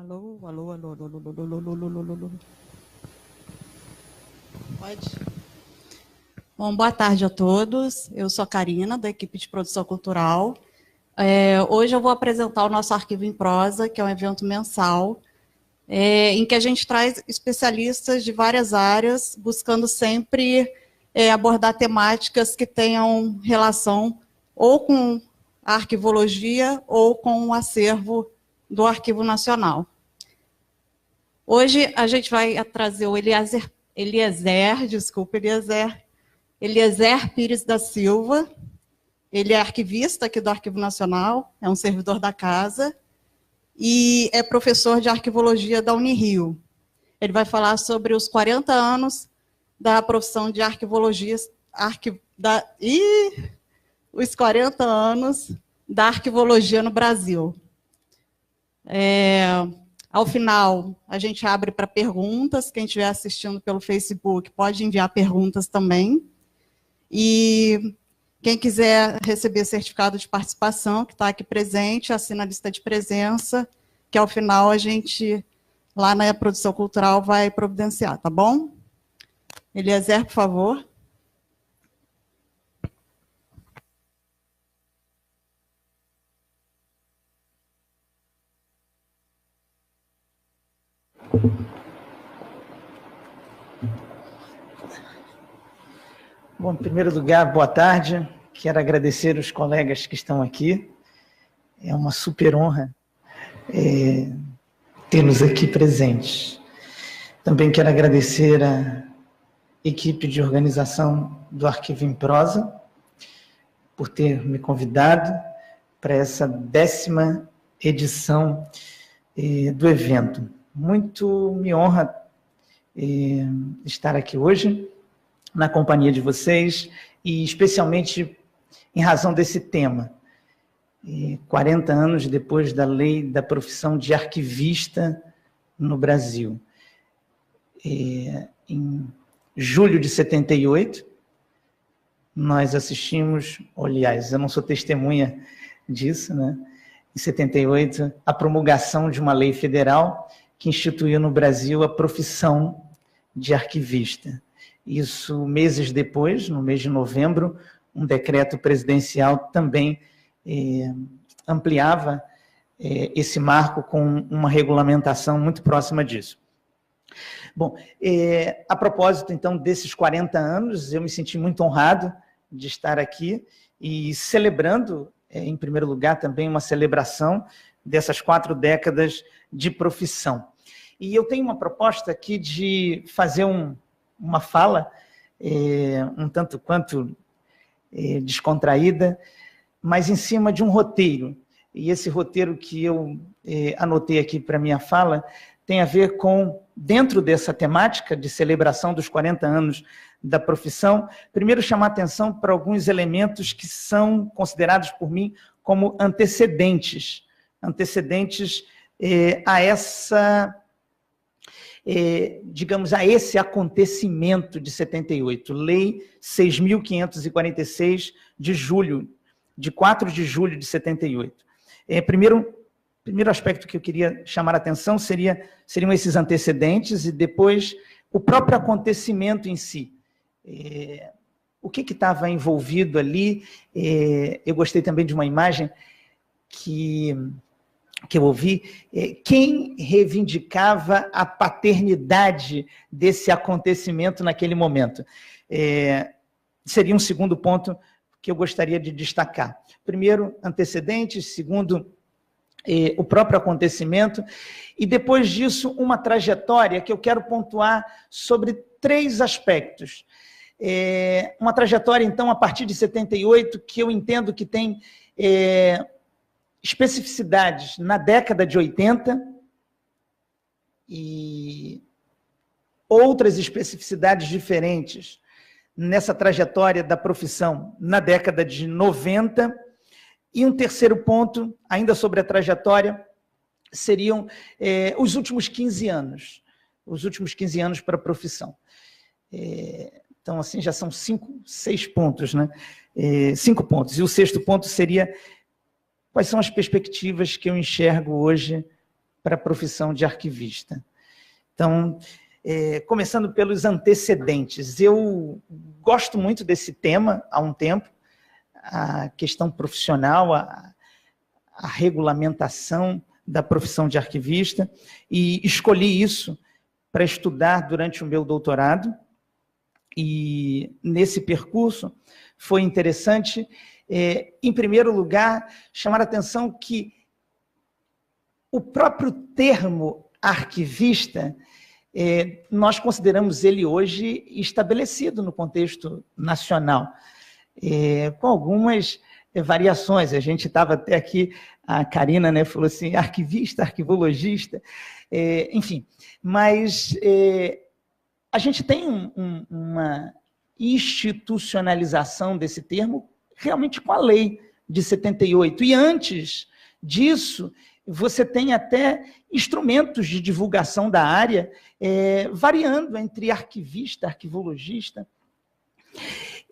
Alô, alô, alô, alô, alô, alô, alô, alô, alô, alô, alô. Pode? Bom, boa tarde a todos. Eu sou a Karina, da equipe de produção cultural. Hoje eu vou apresentar o nosso Arquivo em Prosa, que é um evento mensal, em que a gente traz especialistas de várias áreas, buscando sempre abordar temáticas que tenham relação ou com a arquivologia ou com o acervo do Arquivo Nacional. Hoje a gente vai trazer o Eliezer Pires da Silva. Ele é arquivista aqui do Arquivo Nacional, é um servidor da casa e é professor de arquivologia da Unirio. Ele vai falar sobre os 40 anos da profissão de arquivologia, os 40 anos da arquivologia no Brasil. Ao final, a gente abre para perguntas. Quem estiver assistindo pelo Facebook pode enviar perguntas também. E quem quiser receber certificado de participação, que está aqui presente, assina a lista de presença, que ao final a gente, lá na produção cultural, vai providenciar, tá bom? Eliezer, por favor. Bom, em primeiro lugar, boa tarde. Quero agradecer os colegas que estão aqui. É uma super honra tê-los aqui presentes. Também quero agradecer a equipe de organização do Arquivo em Prosa por ter me convidado para essa 10ª edição do evento. Muito me honra estar aqui hoje, na companhia de vocês, e especialmente em razão desse tema. 40 anos depois da lei da profissão de arquivista no Brasil. Em julho de 78, nós assistimos, aliás, eu não sou testemunha disso, né? Em 78, a promulgação de uma lei federal que instituiu no Brasil a profissão de arquivista. Isso, meses depois, no mês de novembro, um decreto presidencial também ampliava esse marco com uma regulamentação muito próxima disso. Bom, a propósito, então, desses 40 anos, eu me senti muito honrado de estar aqui e celebrando, em primeiro lugar, também uma celebração dessas 4 décadas de profissão. E eu tenho uma proposta aqui de fazer uma fala um tanto quanto descontraída, mas em cima de um roteiro. E esse roteiro que eu anotei aqui para a minha fala tem a ver com, dentro dessa temática de celebração dos 40 anos da profissão, primeiro chamar atenção para alguns elementos que são considerados por mim como antecedentes a essa... digamos, a esse acontecimento de 78, Lei 6.546 de 4 de julho de 78. Primeiro aspecto que eu queria chamar a atenção seriam esses antecedentes e depois o próprio acontecimento em si. O que estava envolvido ali? Eu gostei também de uma imagem que eu ouvi, quem reivindicava a paternidade desse acontecimento naquele momento. Seria um segundo ponto que eu gostaria de destacar. Primeiro, antecedentes, segundo, o próprio acontecimento, e depois disso, uma trajetória que eu quero pontuar sobre 3 aspectos. Uma trajetória, então, a partir de 78, que eu entendo que tem especificidades na década de 80 e outras especificidades diferentes nessa trajetória da profissão na década de 90. E um terceiro ponto, ainda sobre a trajetória, seriam os últimos 15 anos. Os últimos 15 anos para a profissão. Então, assim, já são 6 pontos, né? 5 pontos. E o 6º ponto seria: quais são as perspectivas que eu enxergo hoje para a profissão de arquivista. Então, começando pelos antecedentes, eu gosto muito desse tema há um tempo, a questão profissional, a regulamentação da profissão de arquivista, e escolhi isso para estudar durante o meu doutorado, e nesse percurso foi interessante, em primeiro lugar, chamar a atenção que o próprio termo arquivista, nós consideramos ele hoje estabelecido no contexto nacional, com algumas variações. A gente estava até aqui, a Karina, né, falou assim, arquivista, arquivologista, enfim, mas a gente tem uma institucionalização desse termo realmente com a lei de 78, e antes disso, você tem até instrumentos de divulgação da área, variando entre arquivista, arquivologista,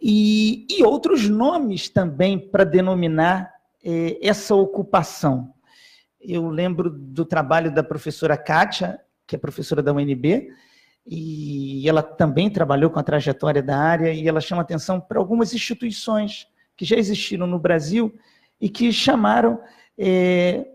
e outros nomes também para denominar essa ocupação. Eu lembro do trabalho da professora Kátia, que é professora da UNB, e ela também trabalhou com a trajetória da área, e ela chama atenção para algumas instituições que já existiram no Brasil e que chamaram,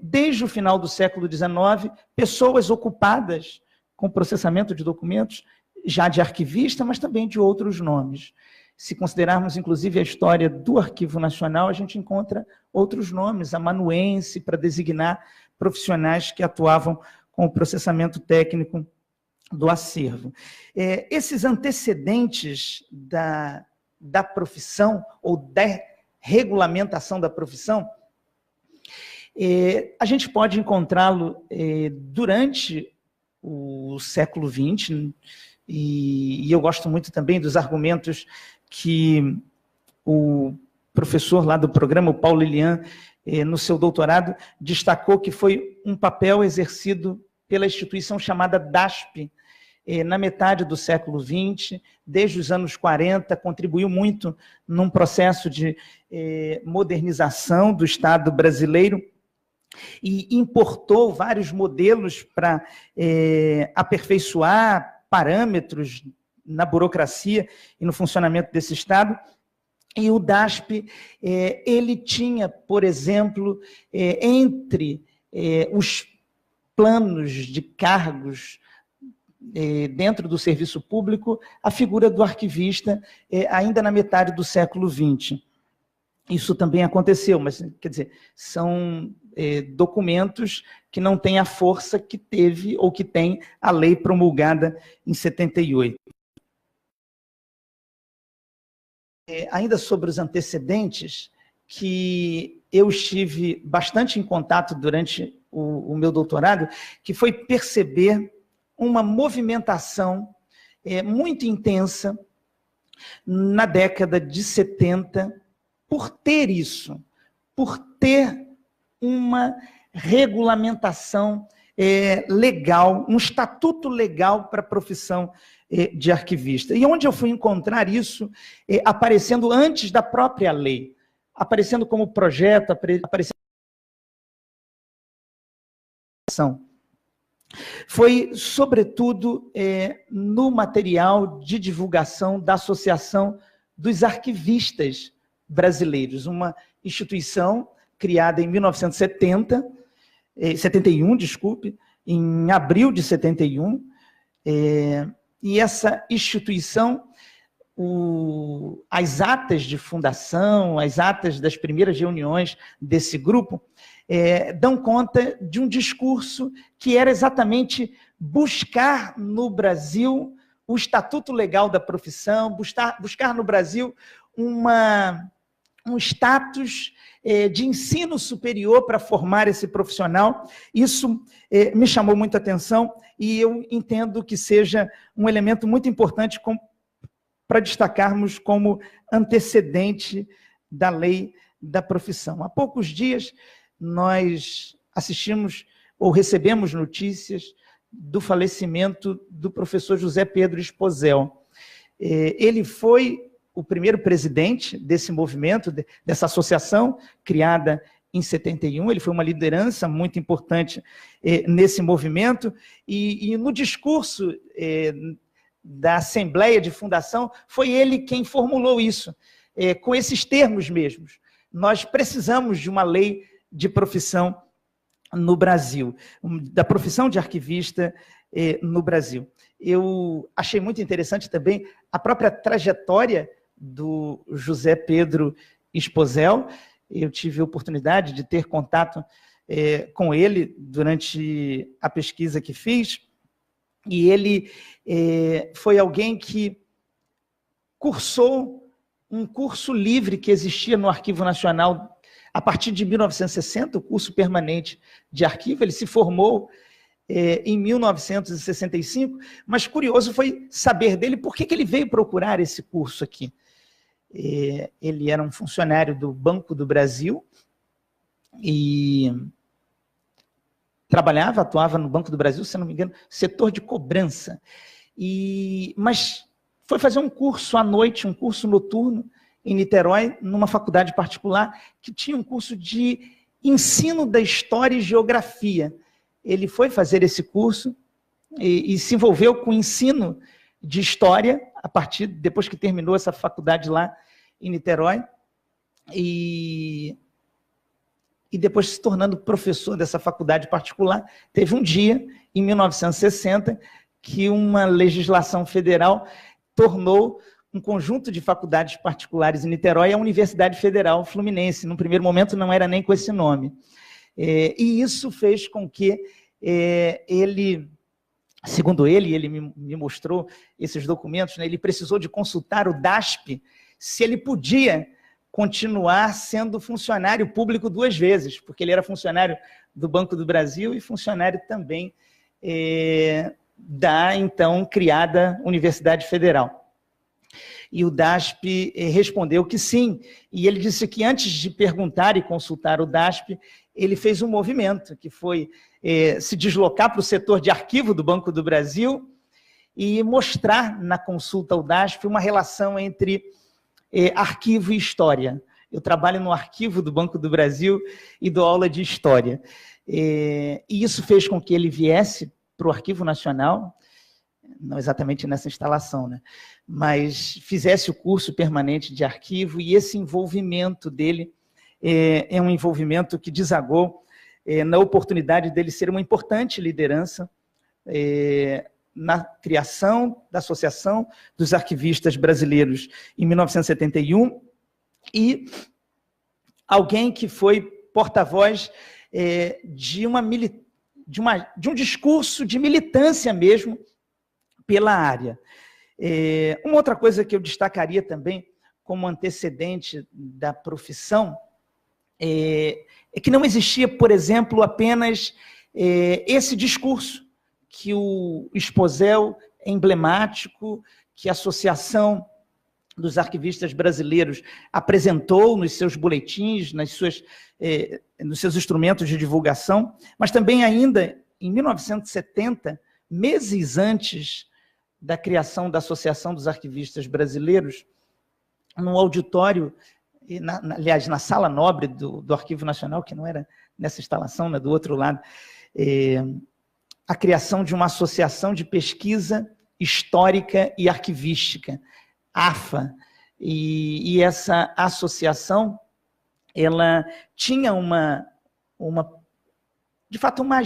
desde o final do século XIX, pessoas ocupadas com processamento de documentos, já de arquivista, mas também de outros nomes. Se considerarmos, inclusive, a história do Arquivo Nacional, a gente encontra outros nomes, amanuense, para designar profissionais que atuavam com o processamento técnico do acervo. Esses antecedentes da profissão, ou da regulamentação da profissão, a gente pode encontrá-lo durante o século XX, e eu gosto muito também dos argumentos que o professor lá do programa, o Paulo Lilian, no seu doutorado, destacou que foi um papel exercido pela instituição chamada DASP, na metade do século XX, desde os anos 40, contribuiu muito num processo de modernização do Estado brasileiro e importou vários modelos para aperfeiçoar parâmetros na burocracia e no funcionamento desse Estado. E o DASP, ele tinha, por exemplo, entre os planos de cargos dentro do serviço público, a figura do arquivista, ainda na metade do século XX. Isso também aconteceu, mas, quer dizer, são documentos que não têm a força que teve ou que tem a lei promulgada em 78. Ainda sobre os antecedentes, que eu estive bastante em contato durante o meu doutorado, que foi perceber uma movimentação muito intensa na década de 70 por ter isso, por ter uma regulamentação legal, um estatuto legal para a profissão de arquivista. E onde eu fui encontrar isso aparecendo antes da própria lei, aparecendo como projeto, aparecendo foi, sobretudo, no material de divulgação da Associação dos Arquivistas Brasileiros, uma instituição criada em 71, desculpe, em abril de 71, e essa instituição, as atas de fundação, as atas das primeiras reuniões desse grupo, dão conta de um discurso que era exatamente buscar no Brasil o estatuto legal da profissão, buscar no Brasil um status de ensino superior para formar esse profissional. Isso me chamou muito a atenção e eu entendo que seja um elemento muito importante para destacarmos como antecedente da lei da profissão. Há poucos dias, nós assistimos ou recebemos notícias do falecimento do professor José Pedro Esposel. Ele foi o primeiro presidente desse movimento, dessa associação, criada em 71, ele foi uma liderança muito importante nesse movimento, e no discurso da Assembleia de Fundação, foi ele quem formulou isso, com esses termos mesmos. Nós precisamos de uma lei de profissão no Brasil, da profissão de arquivista no Brasil. Eu achei muito interessante também a própria trajetória do José Pedro Esposel. Eu tive a oportunidade de ter contato com ele durante a pesquisa que fiz, e ele foi alguém que cursou um curso livre que existia no Arquivo Nacional a partir de 1960, o curso permanente de arquivo. Ele se formou em 1965, mas curioso foi saber dele por que ele veio procurar esse curso aqui. Ele era um funcionário do Banco do Brasil e atuava no Banco do Brasil, se não me engano, setor de cobrança. Mas foi fazer um curso à noite, um curso noturno, em Niterói, numa faculdade particular, que tinha um curso de ensino da história e geografia. Ele foi fazer esse curso e se envolveu com o ensino de história, depois que terminou essa faculdade lá em Niterói, e depois se tornando professor dessa faculdade particular. Teve um dia, em 1960, que uma legislação federal tornou um conjunto de faculdades particulares em Niterói a Universidade Federal Fluminense. No primeiro momento não era nem com esse nome. E isso fez com que ele, segundo ele me mostrou esses documentos, né, ele precisou de consultar o DASP se ele podia continuar sendo funcionário público 2 vezes, porque ele era funcionário do Banco do Brasil e funcionário também da então criada Universidade Federal. E o DASP respondeu que sim, e ele disse que antes de perguntar e consultar o DASP, ele fez um movimento, que foi se deslocar para o setor de arquivo do Banco do Brasil e mostrar na consulta ao DASP uma relação entre arquivo e história. Eu trabalho no arquivo do Banco do Brasil e dou aula de história. E isso fez com que ele viesse para o Arquivo Nacional, não exatamente nessa instalação, né? Mas fizesse o curso permanente de arquivo, e esse envolvimento dele é um envolvimento que desagou na oportunidade dele ser uma importante liderança na criação da Associação dos Arquivistas Brasileiros em 1971, e alguém que foi porta-voz de um discurso de militância mesmo pela área. Uma outra coisa que eu destacaria também como antecedente da profissão é que não existia, por exemplo, apenas esse discurso que o Esposel é emblemático, que a Associação dos Arquivistas Brasileiros apresentou nos seus boletins, nos seus instrumentos de divulgação, mas também ainda em 1970, meses antes da criação da Associação dos Arquivistas Brasileiros, num auditório, aliás, na sala nobre do Arquivo Nacional, que não era nessa instalação, né, do outro lado, a criação de uma associação de pesquisa histórica e arquivística, AFA, e essa associação, ela tinha de fato, uma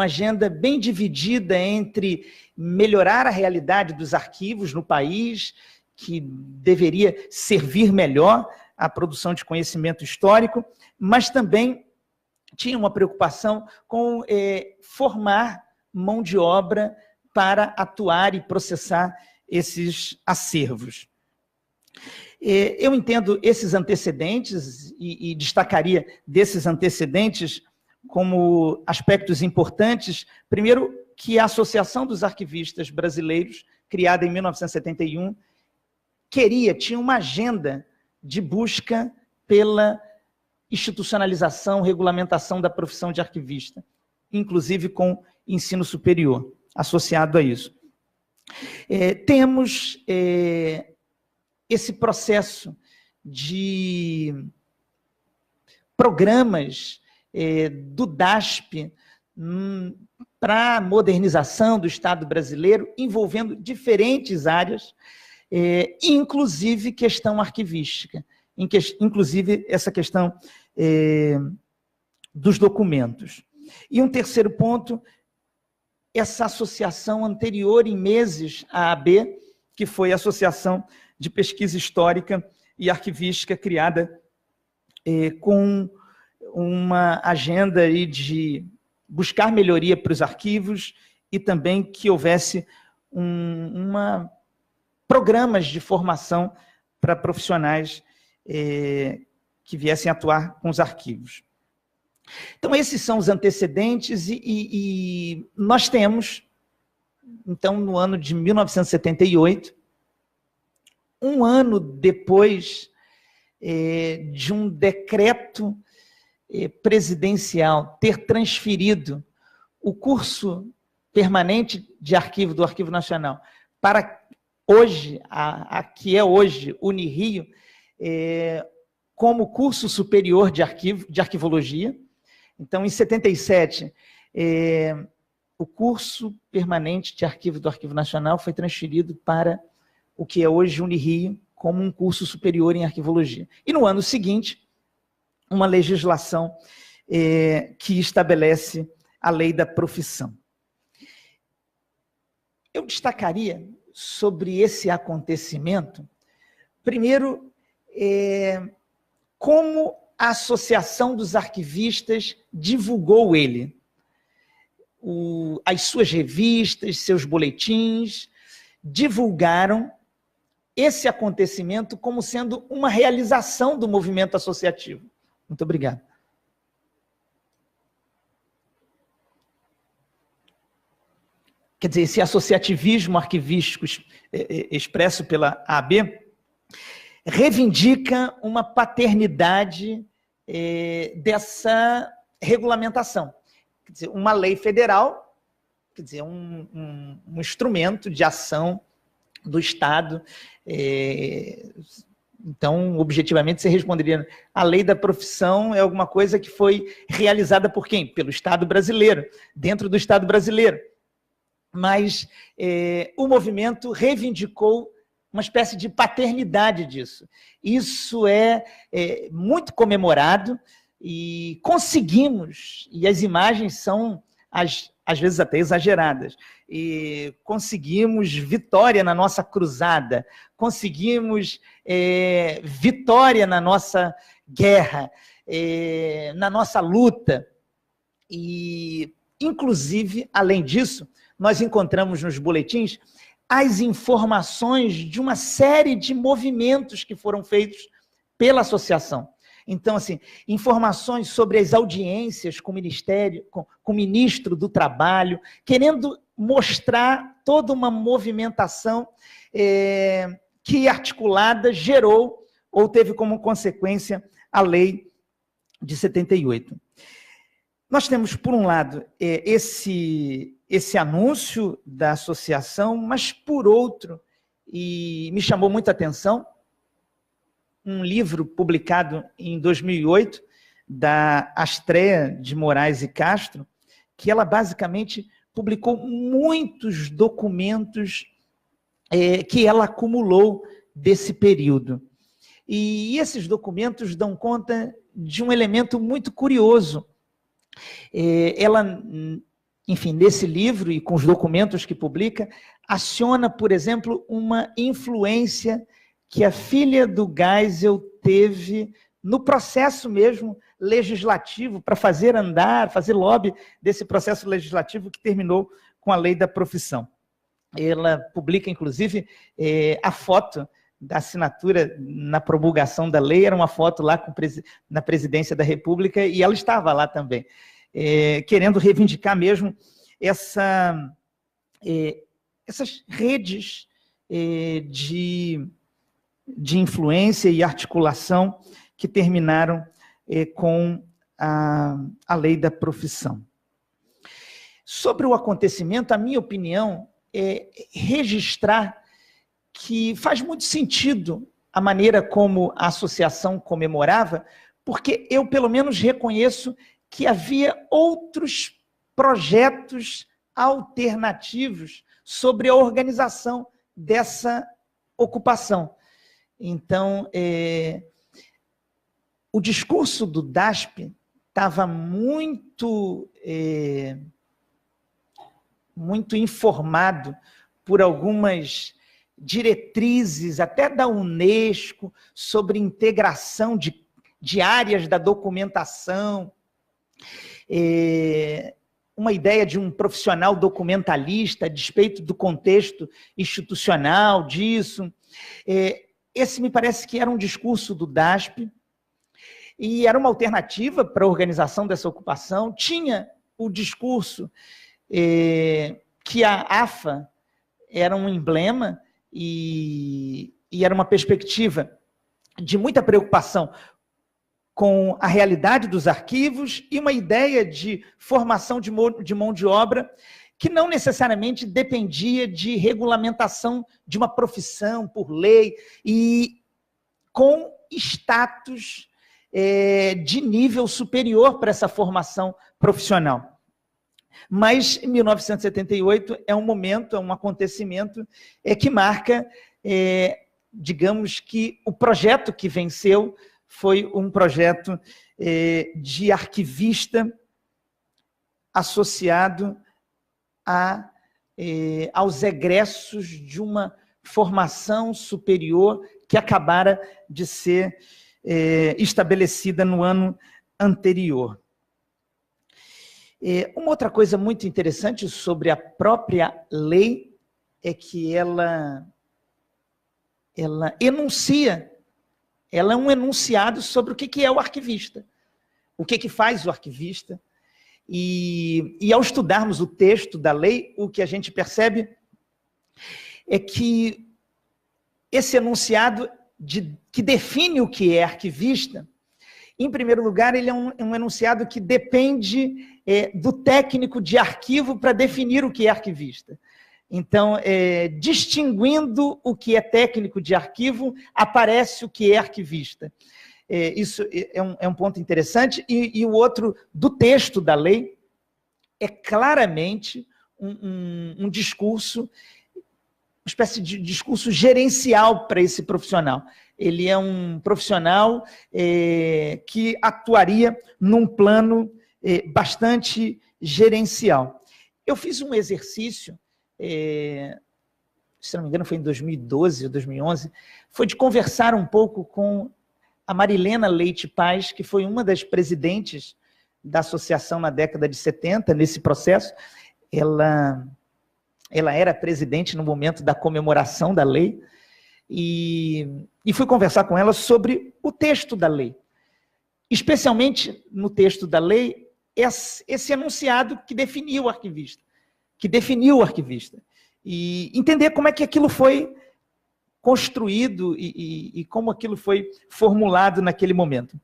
agenda bem dividida entre melhorar a realidade dos arquivos no país, que deveria servir melhor à produção de conhecimento histórico, mas também tinha uma preocupação com formar mão de obra para atuar e processar esses acervos. Eu entendo esses antecedentes e destacaria desses antecedentes como aspectos importantes. Primeiro, que a Associação dos Arquivistas Brasileiros, criada em 1971, tinha uma agenda de busca pela institucionalização, regulamentação da profissão de arquivista, inclusive com ensino superior associado a isso. Temos esse processo de programas do DASP para a modernização do Estado brasileiro, envolvendo diferentes áreas, inclusive questão arquivística, inclusive essa questão dos documentos. E um terceiro ponto, essa associação anterior em meses à AB, que foi a Associação de Pesquisa Histórica e Arquivística, criada com uma agenda aí de buscar melhoria para os arquivos e também que houvesse programas de formação para profissionais que viessem atuar com os arquivos. Então, esses são os antecedentes e nós temos, então, no ano de 1978, um ano depois de um decreto presidencial ter transferido o curso permanente de arquivo do Arquivo Nacional para hoje, a que é hoje Unirio, como curso superior de arquivologia. Então, em 77, o curso permanente de arquivo do Arquivo Nacional foi transferido para o que é hoje Unirio, como um curso superior em arquivologia. E no ano seguinte, uma legislação que estabelece a lei da profissão. Eu destacaria sobre esse acontecimento, primeiro, como a Associação dos Arquivistas divulgou ele. As suas revistas, seus boletins, divulgaram esse acontecimento como sendo uma realização do movimento associativo. Muito obrigado. Quer dizer, esse associativismo arquivístico expresso pela AB reivindica uma paternidade dessa regulamentação. Quer dizer, uma lei federal, quer dizer, um instrumento de ação do Estado. Então, objetivamente, você responderia: a lei da profissão é alguma coisa que foi realizada por quem? Pelo Estado brasileiro, dentro do Estado brasileiro. Mas o movimento reivindicou uma espécie de paternidade disso. Isso é muito comemorado e conseguimos, e as imagens são, às vezes, até exageradas, e conseguimos vitória na nossa cruzada, conseguimos vitória na nossa guerra, na nossa luta. E, inclusive, além disso, nós encontramos nos boletins as informações de uma série de movimentos que foram feitos pela associação. Então, assim, informações sobre as audiências com o Ministério, com o Ministro do Trabalho, querendo mostrar toda uma movimentação que, articulada, gerou ou teve como consequência a lei de 78. Nós temos, por um lado, esse anúncio da associação, mas, por outro, e me chamou muita atenção, um livro publicado em 2008, da Astrea de Moraes e Castro, que ela basicamente publicou muitos documentos que ela acumulou desse período. E esses documentos dão conta de um elemento muito curioso. Ela, enfim, nesse livro e com os documentos que publica, aciona, por exemplo, uma influência que a filha do Geisel teve no processo mesmo legislativo, para fazer andar, fazer lobby desse processo legislativo que terminou com a lei da profissão. Ela publica, inclusive, a foto da assinatura na promulgação da lei, era uma foto lá na presidência da República, e ela estava lá também, querendo reivindicar mesmo essas redes de influência e articulação que terminaram com a lei da profissão. Sobre o acontecimento, a minha opinião é registrar que faz muito sentido a maneira como a associação comemorava, porque eu, pelo menos, reconheço que havia outros projetos alternativos sobre a organização dessa ocupação. Então, o discurso do DASP estava muito informado por algumas diretrizes, até da Unesco, sobre integração de áreas da documentação, uma ideia de um profissional documentalista, a despeito do contexto institucional disso. Esse me parece que era um discurso do DASP, e era uma alternativa para a organização dessa ocupação. Tinha o discurso que a AFA era um emblema e era uma perspectiva de muita preocupação com a realidade dos arquivos e uma ideia de formação de mão de obra que não necessariamente dependia de regulamentação de uma profissão por lei e com status de nível superior para essa formação profissional. Mas, em 1978, é um momento, é um acontecimento que marca, digamos que o projeto que venceu foi um projeto de arquivista associado aos egressos de uma formação superior que acabara de ser estabelecida no ano anterior. Uma outra coisa muito interessante sobre a própria lei é que ela enuncia, ela é um enunciado sobre o que é o arquivista, o que faz o arquivista, e ao estudarmos o texto da lei, o que a gente percebe é que esse enunciado que define o que é arquivista, em primeiro lugar, ele é um enunciado que depende do técnico de arquivo para definir o que é arquivista. Então, distinguindo o que é técnico de arquivo, aparece o que é arquivista. Isso é um ponto interessante. E o outro, do texto da lei, é claramente um discurso, uma espécie de discurso gerencial para esse profissional. Ele é um profissional que atuaria num plano bastante gerencial. Eu fiz um exercício, se não me engano foi em 2012 ou 2011, foi de conversar um pouco com a Marilena Leite Paz, que foi uma das presidentes da associação na década de 70, nesse processo. Ela era presidente no momento da comemoração da lei, e fui conversar com ela sobre o texto da lei. Especialmente no texto da lei, esse enunciado que definiu o arquivista. E entender como é que aquilo foi construído e como aquilo foi formulado naquele momento.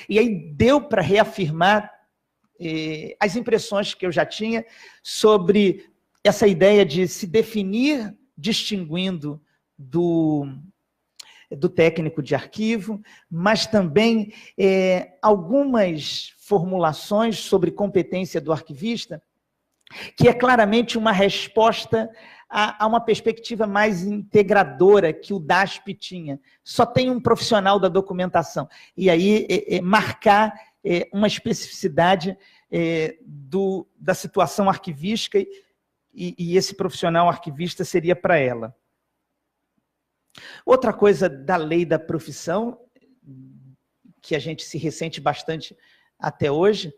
E aí deu para reafirmar as impressões que eu já tinha sobre essa ideia de se definir distinguindo do técnico de arquivo, mas também algumas formulações sobre competência do arquivista, que é claramente uma resposta a uma perspectiva mais integradora que o DASP tinha. Só tem um profissional da documentação. E aí marcar uma especificidade da situação arquivística e esse profissional arquivista seria para ela. Outra coisa da lei da profissão, que a gente se ressente bastante até hoje,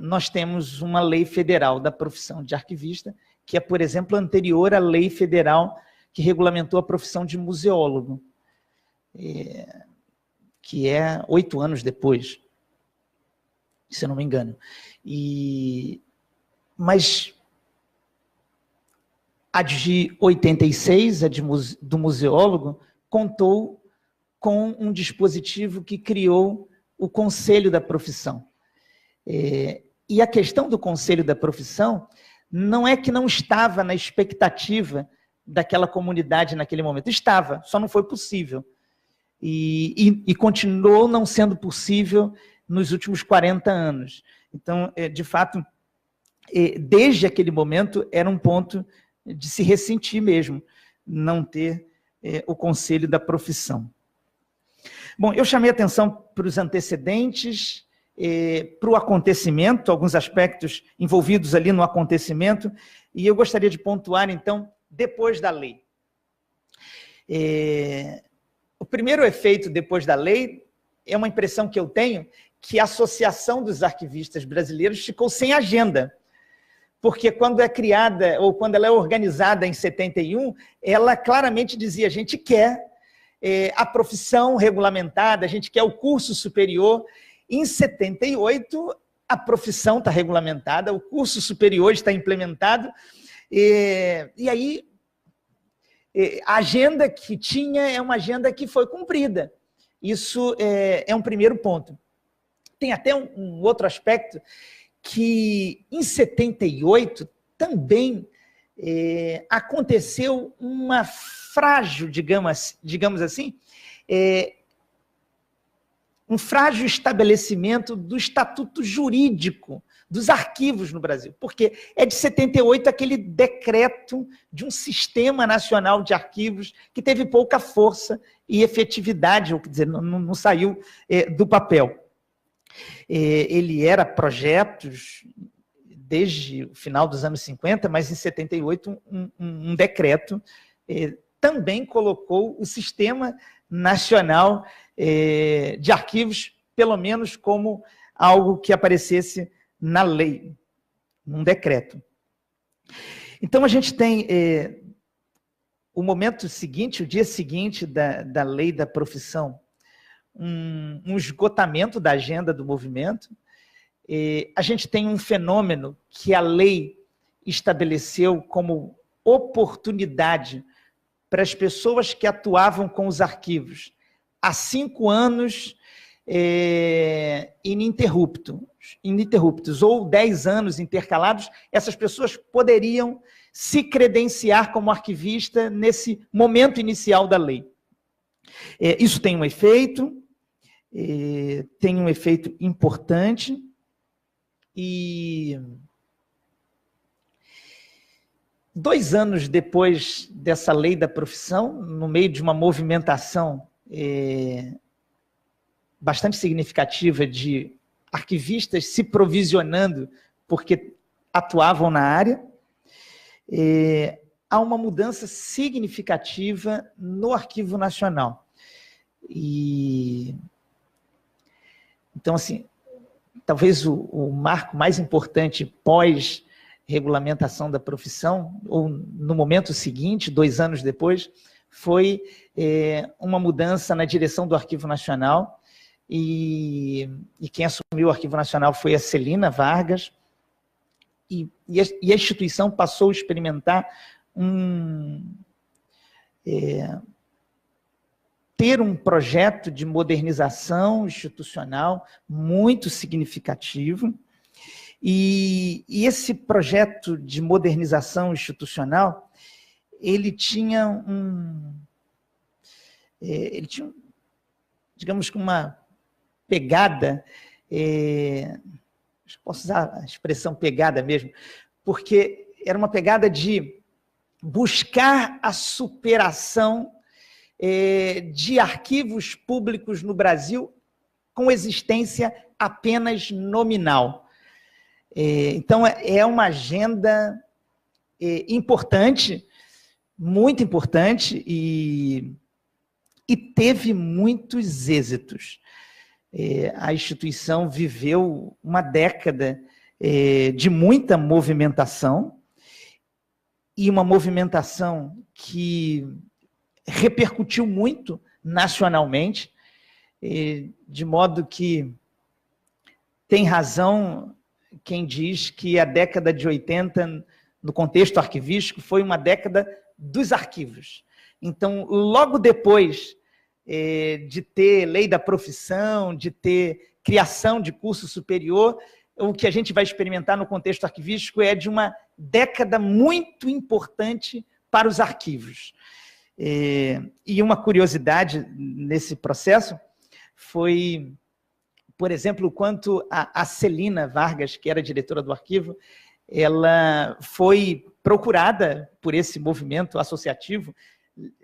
nós temos uma lei federal da profissão de arquivista, que é, por exemplo, anterior à lei federal que regulamentou a profissão de museólogo, que é 8 anos depois, se eu não me engano. Mas a de 86, a do museólogo, contou com um dispositivo que criou o Conselho da Profissão. E a questão do Conselho da Profissão não é que não estava na expectativa daquela comunidade naquele momento. Estava, só não foi possível. e continuou não sendo possível nos últimos 40 anos. Então, de fato, desde aquele momento, era um ponto de se ressentir mesmo, não ter o conselho da profissão. Bom, eu chamei atenção para os antecedentes, para o acontecimento, alguns aspectos envolvidos ali no acontecimento, e eu gostaria de pontuar, então, depois da lei. O primeiro efeito depois da lei é uma impressão que eu tenho, que a Associação dos Arquivistas Brasileiros ficou sem agenda, porque quando é criada, ou quando ela é organizada em 71, ela claramente dizia, a gente quer a profissão regulamentada, a gente quer o curso superior. Em 78, a profissão está regulamentada, o curso superior está implementado, e aí a agenda que tinha é uma agenda que foi cumprida. Isso é um primeiro ponto. Tem até um outro aspecto, que em 78 também aconteceu uma frágil, digamos assim, um frágil estabelecimento do estatuto jurídico dos arquivos no Brasil, porque é de 78 aquele decreto de um sistema nacional de arquivos que teve pouca força e efetividade, ou quer dizer, não saiu do papel. Ele era projetos desde o final dos anos 50, mas em 78 um decreto também colocou o Sistema Nacional de Arquivos, pelo menos como algo que aparecesse na lei, num decreto. Então a gente tem o momento seguinte, o dia seguinte da lei da profissão, um esgotamento da agenda do movimento. A gente tem um fenômeno que a lei estabeleceu como oportunidade para as pessoas que atuavam com os arquivos há 5 anos ininterruptos, ou 10 anos intercalados, essas pessoas poderiam se credenciar como arquivista nesse momento inicial da lei. Isso tem um efeito importante, e 2 anos depois dessa lei da profissão, no meio de uma movimentação bastante significativa de arquivistas se provisionando porque atuavam na área, há uma mudança significativa no Arquivo Nacional. Então, assim, talvez o marco mais importante pós-regulamentação da profissão, ou no momento seguinte, 2 anos depois, foi uma mudança na direção do Arquivo Nacional, e quem assumiu o Arquivo Nacional foi a Celina Vargas, e a instituição passou a experimentar ter um projeto de modernização institucional muito significativo, e esse projeto de modernização institucional, ele tinha digamos que uma pegada, posso usar a expressão pegada mesmo, porque era uma pegada de buscar a superação de arquivos públicos no Brasil com existência apenas nominal. Então, é uma agenda importante, muito importante, e teve muitos êxitos. A instituição viveu uma década de muita movimentação, e uma movimentação que repercutiu muito nacionalmente, de modo que tem razão quem diz que a década de 80, no contexto arquivístico, foi uma década dos arquivos. Então, logo depois de ter lei da profissão, de ter criação de curso superior, o que a gente vai experimentar no contexto arquivístico é de uma década muito importante para os arquivos. E uma curiosidade nesse processo foi, por exemplo, o quanto a Celina Vargas, que era diretora do arquivo, ela foi procurada por esse movimento associativo,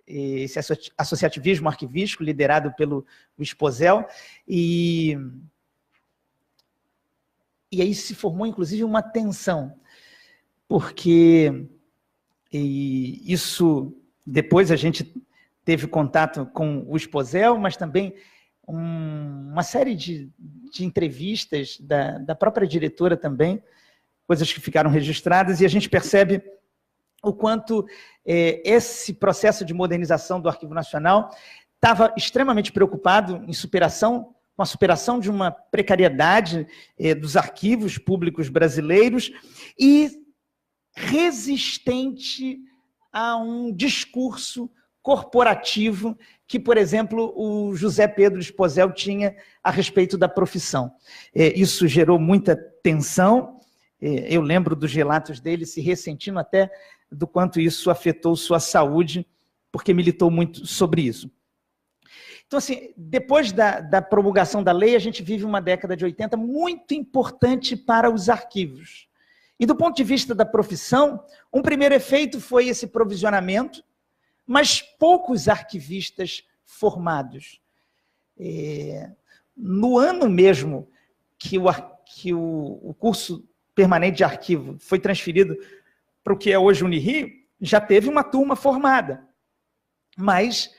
esse associativismo arquivístico liderado pelo Esposel, e aí se formou, inclusive, uma tensão, porque isso, depois a gente teve contato com o Esposel, mas também uma série de entrevistas da própria diretora também, coisas que ficaram registradas, e a gente percebe o quanto esse processo de modernização do Arquivo Nacional estava extremamente preocupado com a superação de uma precariedade dos arquivos públicos brasileiros e resistente a um discurso corporativo que, por exemplo, o José Pedro Esposel tinha a respeito da profissão. Isso gerou muita tensão. Eu lembro dos relatos dele se ressentindo até do quanto isso afetou sua saúde, porque militou muito sobre isso. Então, assim, depois da promulgação da lei, a gente vive uma década de 80 muito importante para os arquivos. E do ponto de vista da profissão, um primeiro efeito foi esse provisionamento, mas poucos arquivistas formados. No ano mesmo que o curso permanente de arquivo foi transferido para o que é hoje o Unirio, já teve uma turma formada. Mas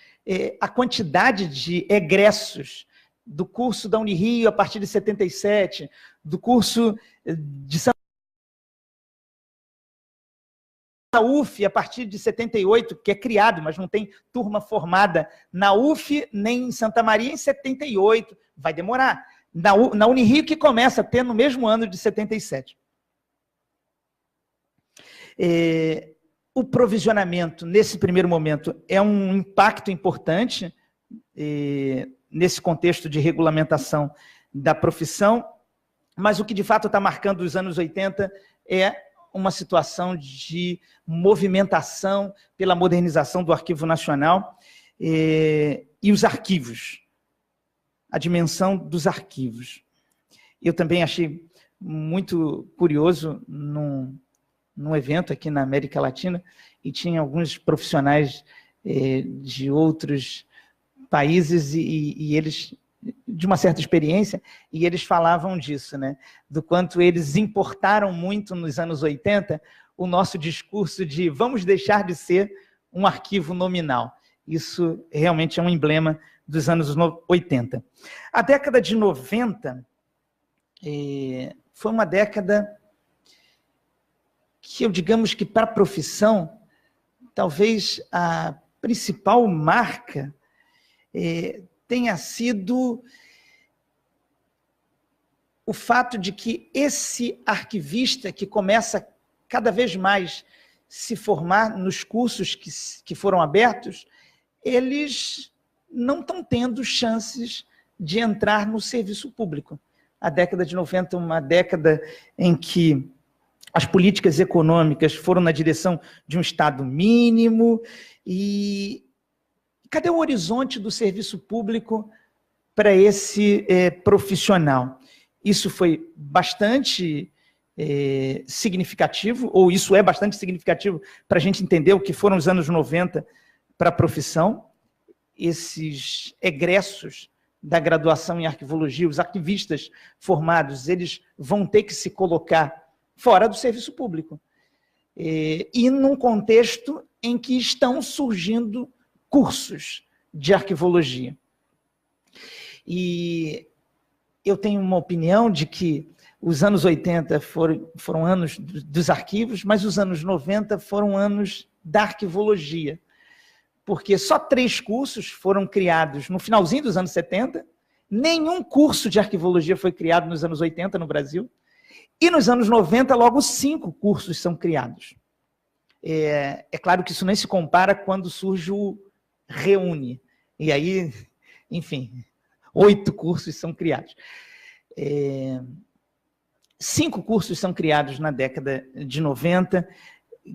a quantidade de egressos do curso da Unirio a partir de 77, do curso de Santa UF a partir de 78, que é criado, mas não tem turma formada na UF nem em Santa Maria em 78, vai demorar. Na Unirio que começa a ter no mesmo ano de 77. O provisionamento, nesse primeiro momento, é um impacto importante nesse contexto de regulamentação da profissão, mas o que de fato está marcando os anos 80 é uma situação de movimentação pela modernização do Arquivo Nacional e os arquivos, a dimensão dos arquivos. Eu também achei muito curioso num evento aqui na América Latina, e tinha alguns profissionais de outros países, e eles, de uma certa experiência, e eles falavam disso, né? Do quanto eles importaram muito nos anos 80 o nosso discurso de vamos deixar de ser um arquivo nominal. Isso realmente é um emblema dos anos 80. A década de 90 foi uma década que digamos que para a profissão, talvez a principal marca tenha sido o fato de que esse arquivista que começa cada vez mais se formar nos cursos que foram abertos, eles não estão tendo chances de entrar no serviço público. A década de 90 é uma década em que as políticas econômicas foram na direção de um Estado mínimo, e cadê o horizonte do serviço público para esse profissional? Isso foi bastante significativo, ou isso é bastante significativo para a gente entender o que foram os anos 90 para a profissão. Esses egressos da graduação em arquivologia, os arquivistas formados, eles vão ter que se colocar fora do serviço público. E num contexto em que estão surgindo cursos de arquivologia. E eu tenho uma opinião de que os anos 80 foram anos dos arquivos, mas os anos 90 foram anos da arquivologia, porque só 3 cursos foram criados no finalzinho dos anos 70, nenhum curso de arquivologia foi criado nos anos 80 no Brasil, e nos anos 90, logo 5 cursos são criados. É claro que isso nem se compara quando surge o Reúne. E aí, enfim, 8 cursos são criados. 5 cursos são criados na década de 90.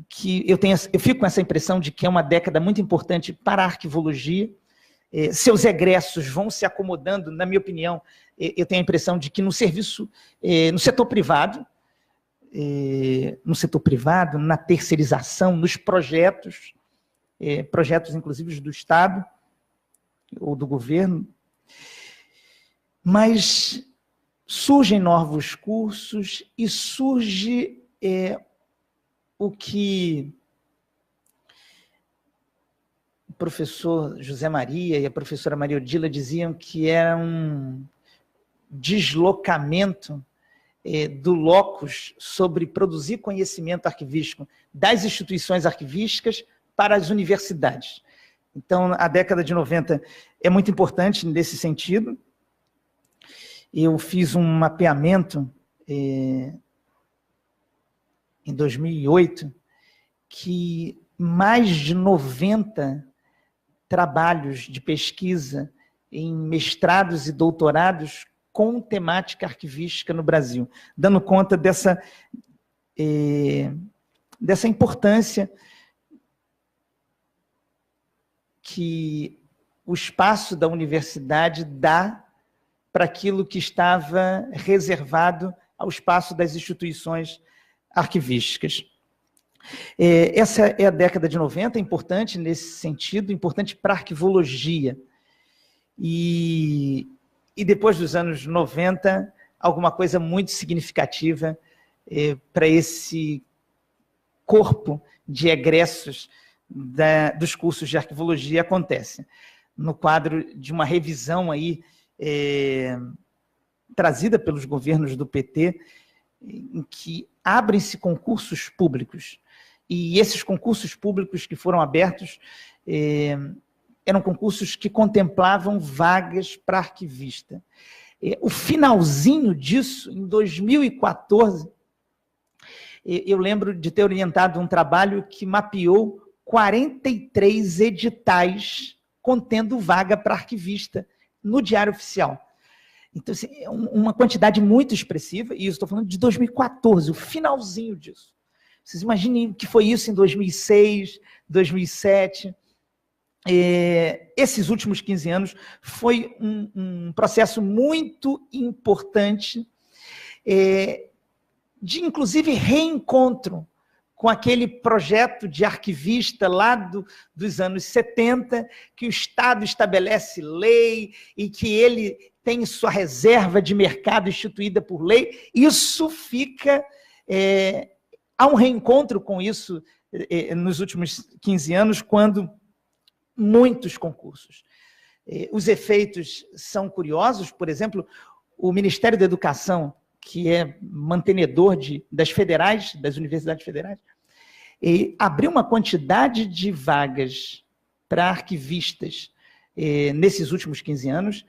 que eu fico com essa impressão de que é uma década muito importante para a arquivologia. Seus egressos vão se acomodando, na minha opinião, eu tenho a impressão de que no setor privado, na terceirização, nos projetos inclusive do Estado ou do governo, mas surgem novos cursos e surge o que o professor José Maria e a professora Maria Odila diziam que era um deslocamento do locus sobre produzir conhecimento arquivístico das instituições arquivísticas para as universidades. Então, a década de 90 é muito importante nesse sentido. Eu fiz um mapeamento em 2008 que mais de 90 trabalhos de pesquisa em mestrados e doutorados com temática arquivística no Brasil, dando conta dessa importância que o espaço da universidade dá para aquilo que estava reservado ao espaço das instituições arquivísticas. Essa é a década de 90, importante nesse sentido, importante para a arquivologia. E depois dos anos 90, alguma coisa muito significativa para esse corpo de egressos dos cursos de arquivologia acontece. No quadro de uma revisão aí, trazida pelos governos do PT, em que abrem-se concursos públicos. E esses concursos públicos que foram abertos eram concursos que contemplavam vagas para arquivista. O finalzinho disso, em 2014, eu lembro de ter orientado um trabalho que mapeou 43 editais contendo vaga para arquivista no Diário Oficial. Então, assim, é uma quantidade muito expressiva, e eu estou falando de 2014, o finalzinho disso. Vocês imaginem o que foi isso em 2006, 2007. Esses últimos 15 anos foi um processo muito importante de, inclusive, reencontro com aquele projeto de arquivista lá dos anos 70, que o Estado estabelece lei e que ele tem sua reserva de mercado instituída por lei. Isso fica... há um reencontro com isso nos últimos 15 anos, quando muitos concursos. Os efeitos são curiosos. Por exemplo, o Ministério da Educação, que é mantenedor das federais, das universidades federais, abriu uma quantidade de vagas para arquivistas nesses últimos 15 anos,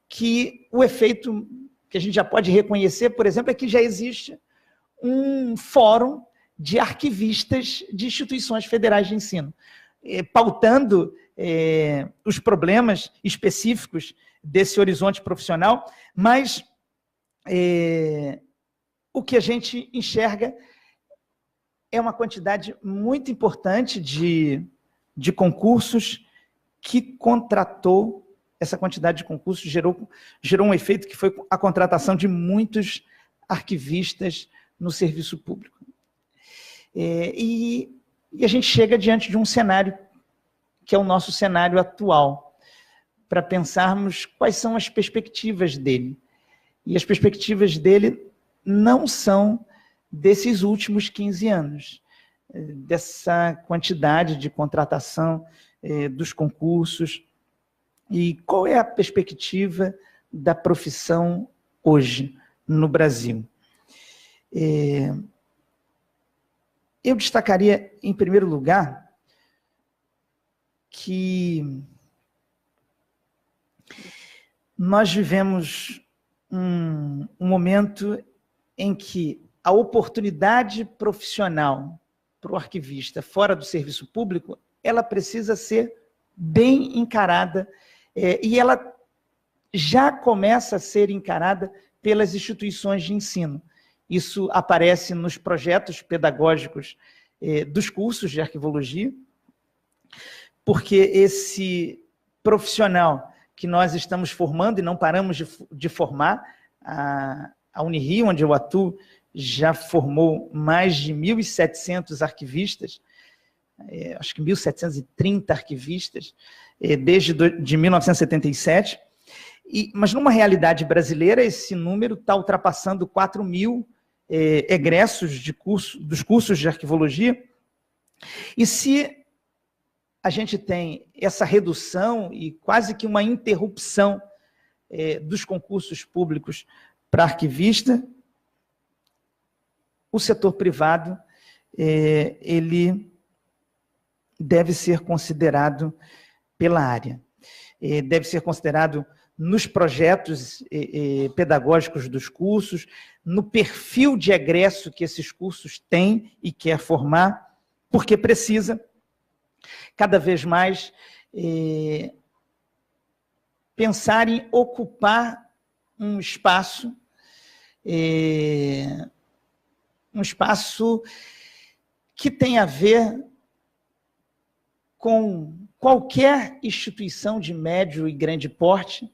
que o efeito que a gente já pode reconhecer, por exemplo, é que já existe um fórum de arquivistas de instituições federais de ensino, pautando os problemas específicos desse horizonte profissional, mas o que a gente enxerga é uma quantidade muito importante de concursos que contratou. Essa quantidade de concursos gerou um efeito que foi a contratação de muitos arquivistas no serviço público. E a gente chega diante de um cenário que é o nosso cenário atual, para pensarmos quais são as perspectivas dele. E as perspectivas dele não são desses últimos 15 anos, dessa quantidade de contratação dos concursos. E qual é a perspectiva da profissão hoje no Brasil? Eu destacaria, em primeiro lugar, que nós vivemos um momento em que a oportunidade profissional para o arquivista fora do serviço público, ela precisa ser bem encarada, e ela já começa a ser encarada pelas instituições de ensino. Isso aparece nos projetos pedagógicos dos cursos de arquivologia, porque esse profissional que nós estamos formando e não paramos de formar, a Unirio, onde eu atuo, já formou mais de 1.700 arquivistas, acho que 1.730 arquivistas, desde 1977, mas numa realidade brasileira, esse número está ultrapassando 4.000 egressos dos cursos de arquivologia. E se a gente tem essa redução e quase que uma interrupção dos concursos públicos para arquivista, o setor privado ele deve ser considerado pela área. Deve ser considerado nos projetos pedagógicos dos cursos, no perfil de egresso que esses cursos têm e quer formar, porque precisa, cada vez mais, pensar em ocupar um espaço que tem a ver com qualquer instituição de médio e grande porte,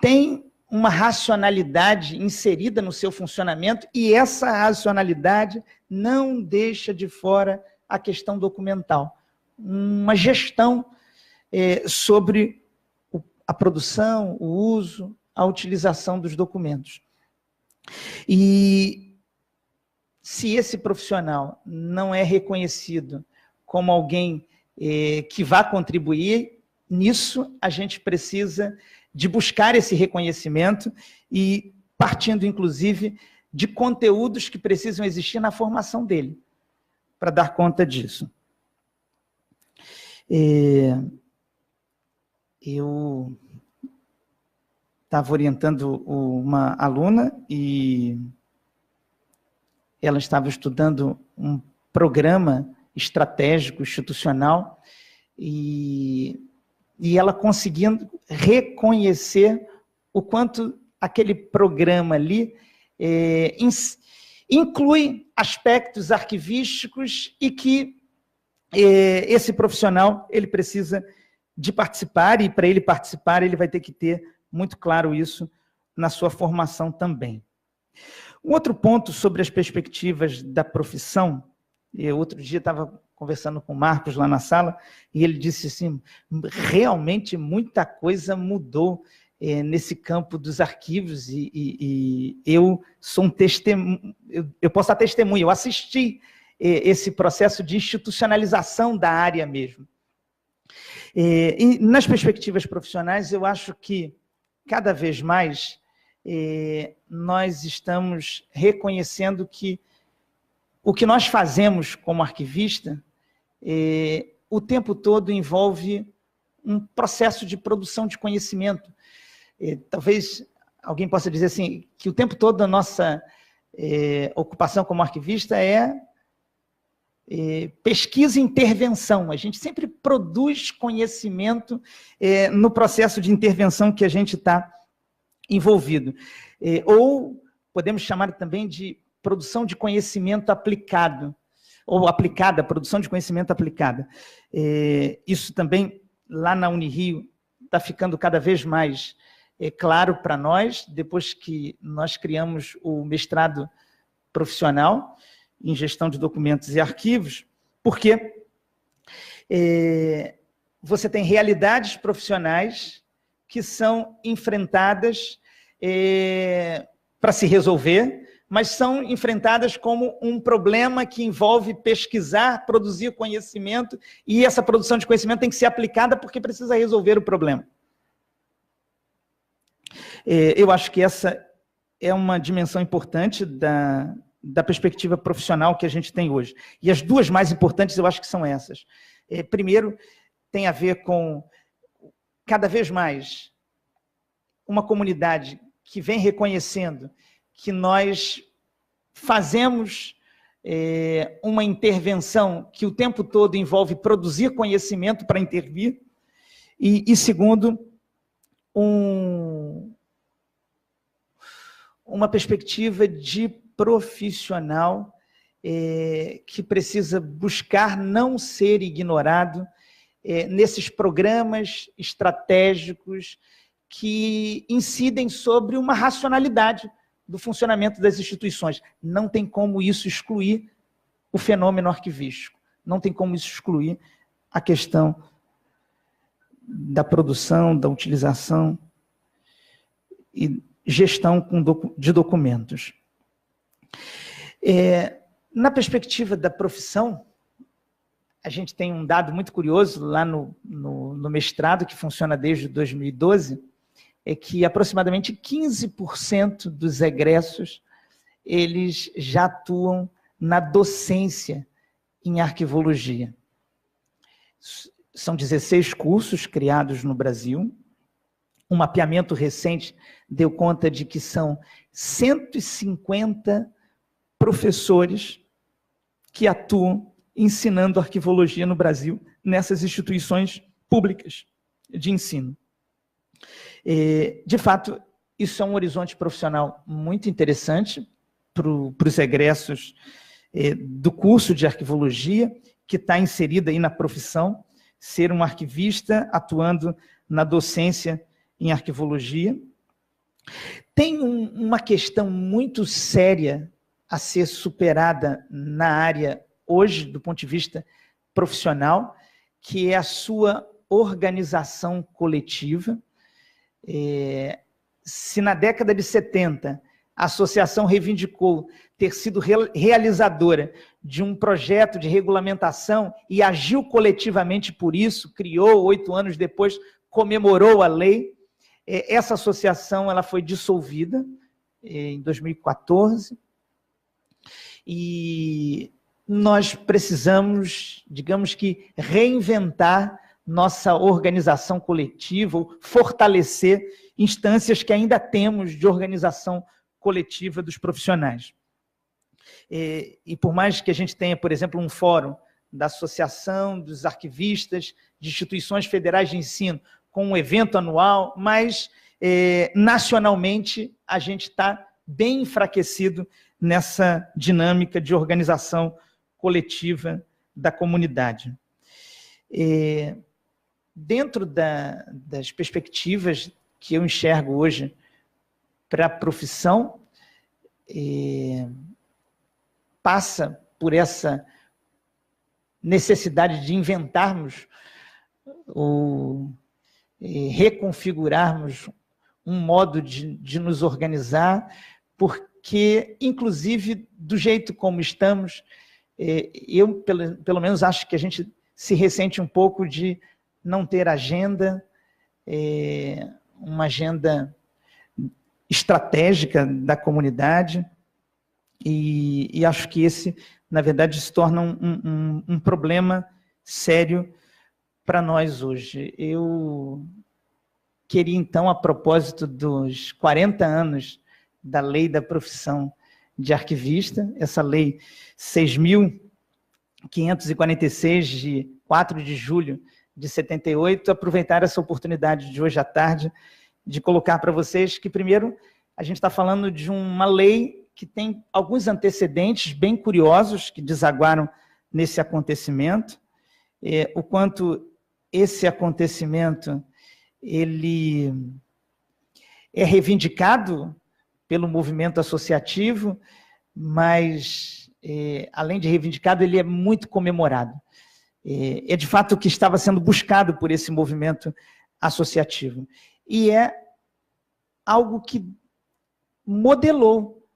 tem uma racionalidade inserida no seu funcionamento, e essa racionalidade não deixa de fora a questão documental. Uma gestão sobre a produção, o uso, a utilização dos documentos. E se esse profissional não é reconhecido como alguém que vá contribuir nisso, a gente precisa de buscar esse reconhecimento e partindo, inclusive, de conteúdos que precisam existir na formação dele, para dar conta disso. Eu estava orientando uma aluna e ela estava estudando um programa estratégico, institucional, e ela conseguindo reconhecer o quanto aquele programa ali inclui aspectos arquivísticos e que esse profissional ele precisa de participar, e para ele participar ele vai ter que ter muito claro isso na sua formação também. Um outro ponto sobre as perspectivas da profissão, outro dia estava conversando com o Marcos lá na sala, e ele disse assim, realmente muita coisa mudou nesse campo dos arquivos, e eu sou um testemunho, eu posso dar testemunho, eu assisti esse processo de institucionalização da área mesmo. E nas perspectivas profissionais, eu acho que cada vez mais nós estamos reconhecendo que o que nós fazemos como arquivista, o tempo todo envolve um processo de produção de conhecimento. Talvez alguém possa dizer assim, que o tempo todo a nossa ocupação como arquivista é pesquisa e intervenção. A gente sempre produz conhecimento no processo de intervenção que a gente está envolvido. Ou podemos chamar também de produção de conhecimento aplicado, ou aplicada, produção de conhecimento aplicada. Isso também, lá na Unirio, está ficando cada vez mais claro para nós, depois que nós criamos o mestrado profissional em gestão de documentos e arquivos, porque você tem realidades profissionais que são enfrentadas para se resolver, mas são enfrentadas como um problema que envolve pesquisar, produzir conhecimento, e essa produção de conhecimento tem que ser aplicada porque precisa resolver o problema. Eu acho que essa é uma dimensão importante da perspectiva profissional que a gente tem hoje. E as duas mais importantes eu acho que são essas. Primeiro, tem a ver com, cada vez mais, uma comunidade que vem reconhecendo que nós fazemos uma intervenção que o tempo todo envolve produzir conhecimento para intervir, e segundo, uma perspectiva de profissional que precisa buscar não ser ignorado nesses programas estratégicos que incidem sobre uma racionalidade do funcionamento das instituições. Não tem como isso excluir o fenômeno arquivístico, não tem como isso excluir a questão da produção, da utilização e gestão de documentos. Na perspectiva da profissão, a gente tem um dado muito curioso lá no mestrado, que funciona desde 2012, é que aproximadamente 15% dos egressos eles já atuam na docência em arquivologia. São 16 cursos criados no Brasil. Um mapeamento recente deu conta de que são 150 professores que atuam ensinando arquivologia no Brasil, nessas instituições públicas de ensino. De fato, isso é um horizonte profissional muito interessante para os egressos do curso de arquivologia, que está inserida aí na profissão, ser um arquivista atuando na docência em arquivologia. Tem uma questão muito séria a ser superada na área hoje, do ponto de vista profissional, que é a sua organização coletiva. Se na década de 70 a associação reivindicou ter sido realizadora de um projeto de regulamentação e agiu coletivamente por isso, criou, 8 anos depois, comemorou a lei, essa associação ela foi dissolvida em 2014, e nós precisamos, digamos que, reinventar nossa organização coletiva, ou fortalecer instâncias que ainda temos de organização coletiva dos profissionais. E por mais que a gente tenha, por exemplo, um fórum da Associação dos Arquivistas de Instituições Federais de Ensino, com um evento anual, mas nacionalmente a gente está bem enfraquecido nessa dinâmica de organização coletiva da comunidade. Dentro das perspectivas que eu enxergo hoje para a profissão, passa por essa necessidade de inventarmos ou reconfigurarmos um modo de nos organizar, porque, inclusive, do jeito como estamos, eu, pelo menos, acho que a gente se ressente um pouco de não ter agenda, uma agenda estratégica da comunidade, e acho que esse, na verdade, se torna um problema sério para nós hoje. Eu queria, então, a propósito dos 40 anos da Lei da Profissão de Arquivista, essa Lei 6.546, de 4 de julho de 78, aproveitar essa oportunidade de hoje à tarde de colocar para vocês que, primeiro, a gente está falando de uma lei que tem alguns antecedentes bem curiosos que desaguaram nesse acontecimento, o quanto esse acontecimento ele é reivindicado pelo movimento associativo, mas, além de reivindicado, ele é muito comemorado. É de fato o que estava sendo buscado por esse movimento associativo. E é algo que modelou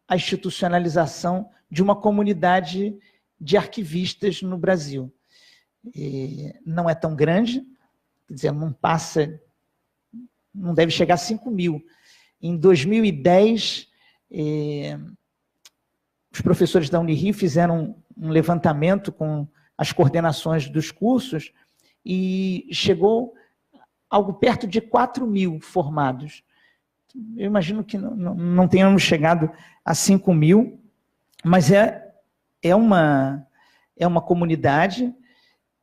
a institucionalização de uma comunidade de arquivistas no Brasil. Não é tão grande, quer dizer, não deve chegar a 5.000. Em 2010, os professores da Unirio fizeram um levantamento com as coordenações dos cursos e chegou algo perto de 4.000 formados. Eu imagino que não tenhamos chegado a 5.000, mas é uma comunidade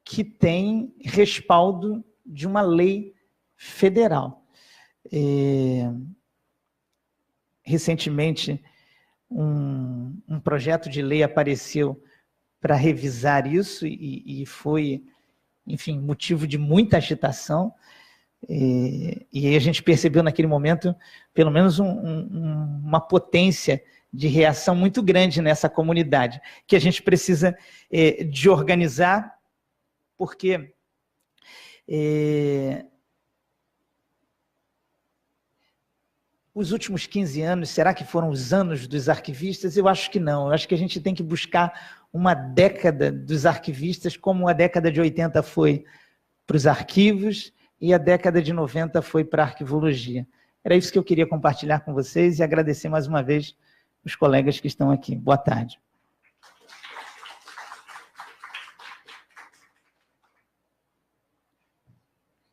que tem respaldo de uma lei federal. Recentemente, um projeto de lei apareceu para revisar isso e foi, enfim, motivo de muita agitação. E aí a gente percebeu naquele momento, pelo menos, uma potência de reação muito grande nessa comunidade, que a gente precisa de organizar, porque os últimos 15 anos, será que foram os anos dos arquivistas? Eu acho que não. Eu acho que a gente tem que buscar uma década dos arquivistas, como a década de 80 foi para os arquivos e a década de 90 foi para a arquivologia. Era isso que eu queria compartilhar com vocês e agradecer mais uma vez os colegas que estão aqui. Boa tarde.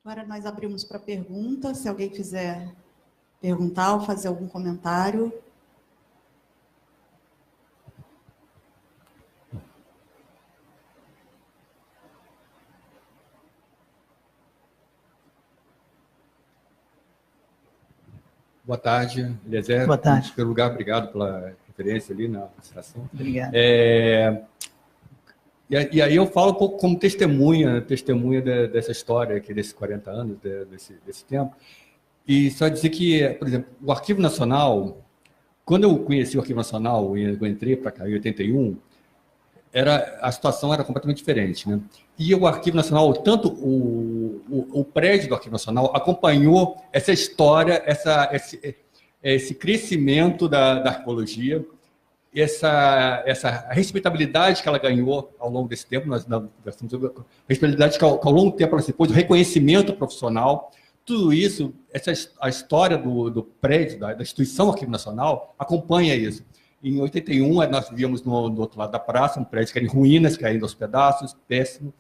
Agora nós abrimos para perguntas, se alguém quiser perguntar ou fazer algum comentário. Boa tarde, Eliezer. Boa tarde. Em primeiro lugar, obrigado pela referência ali na apresentação. Obrigado. E aí eu falo um pouco como testemunha dessa história aqui, desses 40 anos, desse tempo. E só dizer que, por exemplo, o Arquivo Nacional, quando eu conheci o Arquivo Nacional, eu entrei para cá em 81, a situação era completamente diferente, né? E o Arquivo Nacional, tanto o prédio do Arquivo Nacional acompanhou essa história, esse crescimento da arqueologia, essa respeitabilidade que ela ganhou ao longo desse tempo, respeitabilidade que ao longo do tempo ela se pôs, o reconhecimento profissional, tudo isso, a história do prédio, da instituição Arquivo Nacional, acompanha isso. Em 81, nós vivíamos no outro lado da praça, um prédio que era em ruínas, caindo aos pedaços, péssimo.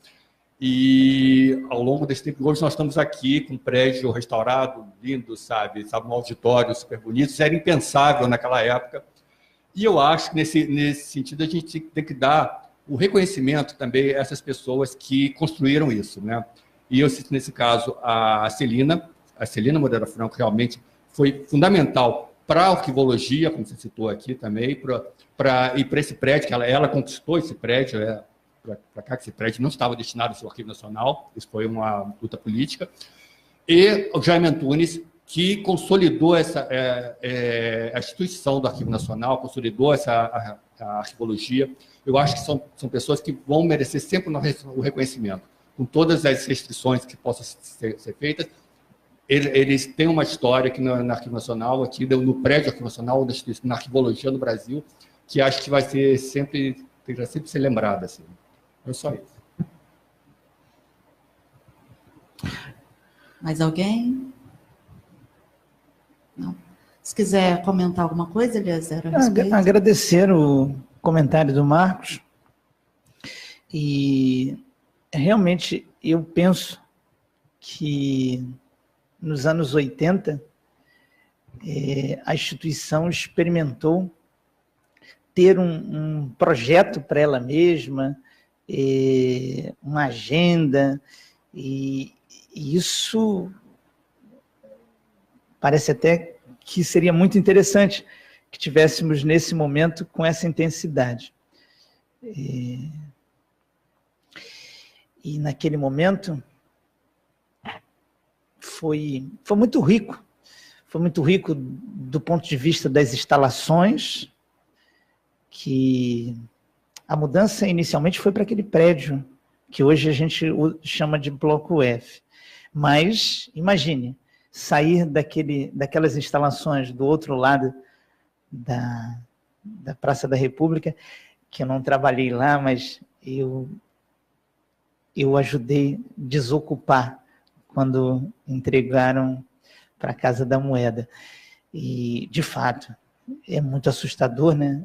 E ao longo desse tempo, hoje nós estamos aqui com um prédio restaurado, lindo, sabe, um auditório super bonito. Isso era impensável naquela época. E eu acho que nesse sentido a gente tem que dar o reconhecimento também a essas pessoas que construíram isso, né? E eu cito nesse caso a Celina Moreira Franco, realmente foi fundamental para a arquivologia, como você citou aqui também, e para esse prédio, que ela conquistou esse prédio, para cá, que esse prédio não estava destinado ao seu Arquivo Nacional, isso foi uma luta política, e o Jaime Antunes, que consolidou a instituição do Arquivo Nacional, consolidou a arquivologia. Eu acho que são pessoas que vão merecer sempre o reconhecimento, com todas as restrições que possam ser feitas. Eles têm uma história aqui no Arquivo Nacional, aqui no prédio Arquivo Nacional, na arquivologia no Brasil, que acho que vai ser sempre ser lembrada. Assim. É só isso. Mais alguém? Não. Se quiser comentar alguma coisa, Eliezer, a respeito. Agradecer o comentário do Marcos. E realmente eu penso que nos anos 80, a instituição experimentou ter um projeto para ela mesma, uma agenda, e isso parece até que seria muito interessante que tivéssemos nesse momento com essa intensidade. E naquele momento foi muito rico. Foi muito rico do ponto de vista das instalações, que a mudança inicialmente foi para aquele prédio, que hoje a gente chama de Bloco F. Mas, imagine, sair daquelas instalações do outro lado da Praça da República, que eu não trabalhei lá, mas eu ajudei a desocupar quando entregaram para a Casa da Moeda. E, de fato, é muito assustador, né?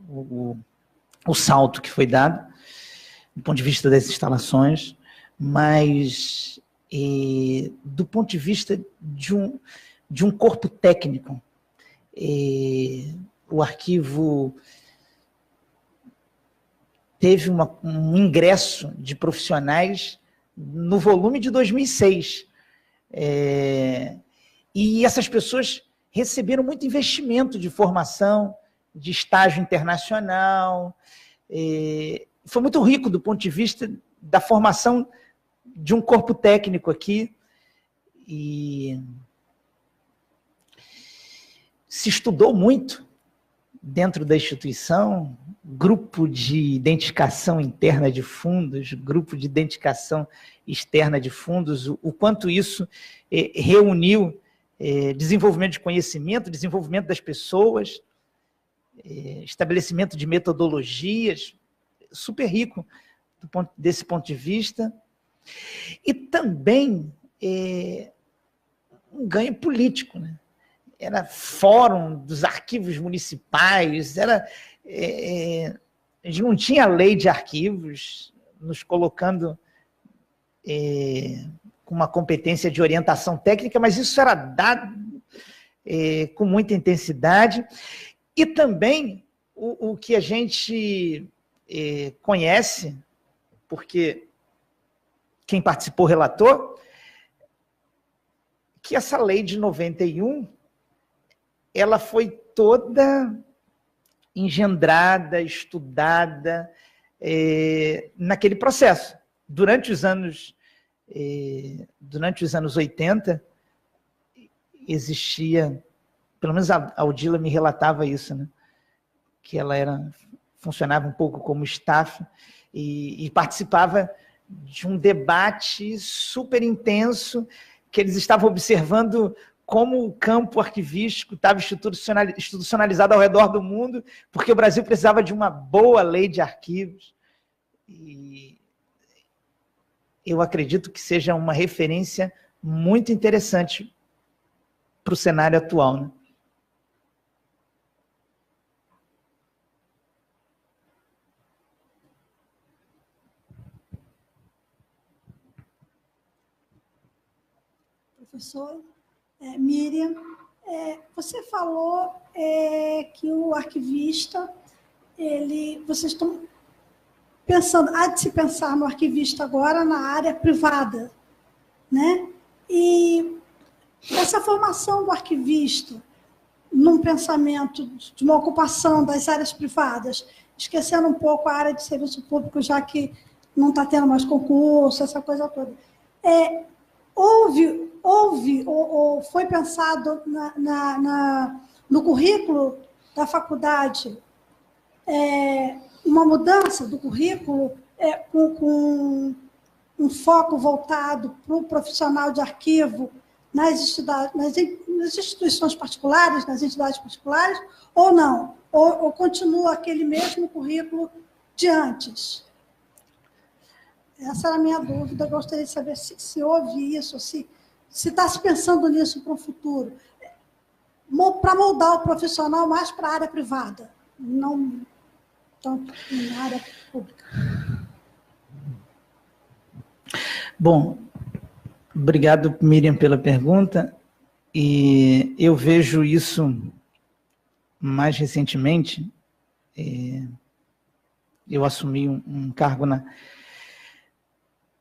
O salto que foi dado, do ponto de vista das instalações, mas do ponto de vista de um corpo técnico. O arquivo teve um ingresso de profissionais no volume de 2006. E essas pessoas receberam muito investimento de formação, de estágio internacional. Foi muito rico do ponto de vista da formação de um corpo técnico aqui. E se estudou muito dentro da instituição, grupo de identificação interna de fundos, grupo de identificação externa de fundos, o quanto isso reuniu desenvolvimento de conhecimento, desenvolvimento das pessoas, estabelecimento de metodologias, super rico desse ponto de vista. E também um ganho político, né? Era fórum dos arquivos municipais, a gente não tinha lei de arquivos nos colocando com uma competência de orientação técnica, mas isso era dado com muita intensidade. E também o que a gente conhece, porque quem participou relatou, que essa lei de 91, ela foi toda engendrada, estudada naquele processo. Durante os anos 80, existia, pelo menos a Odila me relatava isso, né? Que ela funcionava um pouco como staff e participava de um debate super intenso, que eles estavam observando como o campo arquivístico estava institucionalizado ao redor do mundo, porque o Brasil precisava de uma boa lei de arquivos. E eu acredito que seja uma referência muito interessante para o cenário atual, né? Professor Miriam, você falou que o arquivista, vocês estão pensando, há de se pensar no arquivista agora na área privada, né? E essa formação do arquivista num pensamento de uma ocupação das áreas privadas, esquecendo um pouco a área de serviço público, já que não está tendo mais concurso, essa coisa toda. Houve ou foi pensado no currículo da faculdade uma mudança do currículo com um foco voltado para o profissional de arquivo nas instituições particulares, nas entidades particulares, ou não? Ou continua aquele mesmo currículo de antes? Essa era a minha dúvida. Eu gostaria de saber se houve isso, se está se pensando nisso para o futuro, para moldar o profissional mais para a área privada, não tanto na área pública. Bom, obrigado, Miriam, pela pergunta. E eu vejo isso mais recentemente. Eu assumi um cargo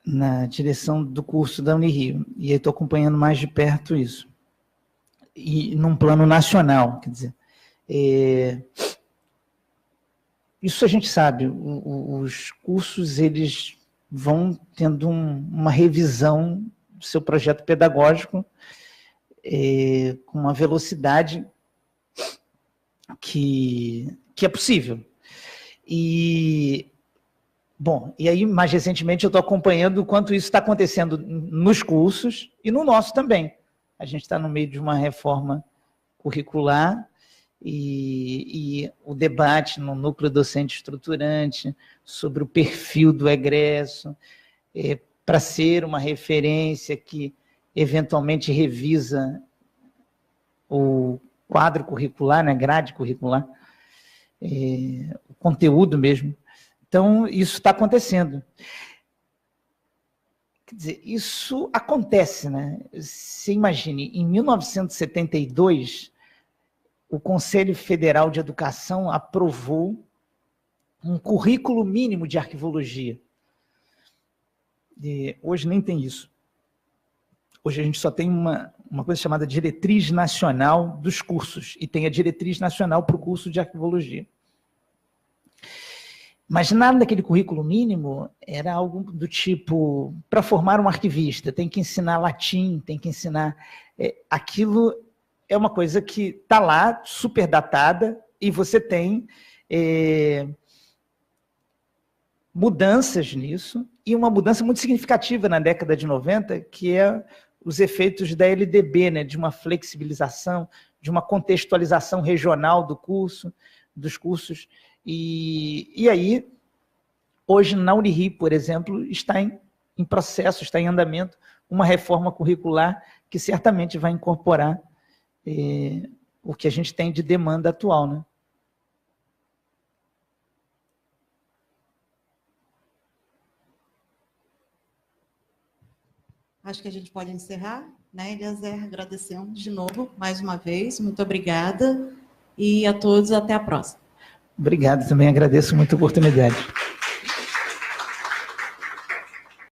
na direção do curso da Unirio, e estou acompanhando mais de perto isso. E num plano nacional, quer dizer, isso a gente sabe, os cursos eles vão tendo uma revisão do seu projeto pedagógico com uma velocidade que é possível. Bom, e aí, mais recentemente, eu estou acompanhando o quanto isso está acontecendo nos cursos e no nosso também. A gente está no meio de uma reforma curricular e o debate no núcleo docente estruturante sobre o perfil do egresso, para ser uma referência que eventualmente revisa o quadro curricular, né, grade curricular, o conteúdo mesmo. Então, isso está acontecendo. Quer dizer, isso acontece, né? Você imagine, em 1972, o Conselho Federal de Educação aprovou um currículo mínimo de arquivologia. Hoje nem tem isso. Hoje a gente só tem uma coisa chamada Diretriz Nacional dos Cursos, e tem a Diretriz Nacional para o curso de Arquivologia. Mas nada daquele currículo mínimo era algo do tipo, para formar um arquivista, tem que ensinar latim, tem que ensinar... aquilo é uma coisa que está lá, super datada, e você tem mudanças nisso, e uma mudança muito significativa na década de 90, que é os efeitos da LDB, né, de uma flexibilização, de uma contextualização regional do curso, dos cursos. E aí, hoje na Unirio, por exemplo, está em processo, está em andamento, uma reforma curricular que certamente vai incorporar o que a gente tem de demanda atual, né? Acho que a gente pode encerrar, né, Eliezer? Agradecemos de novo, mais uma vez. Muito obrigada. E a todos, até a próxima. Obrigado, também agradeço muito a oportunidade.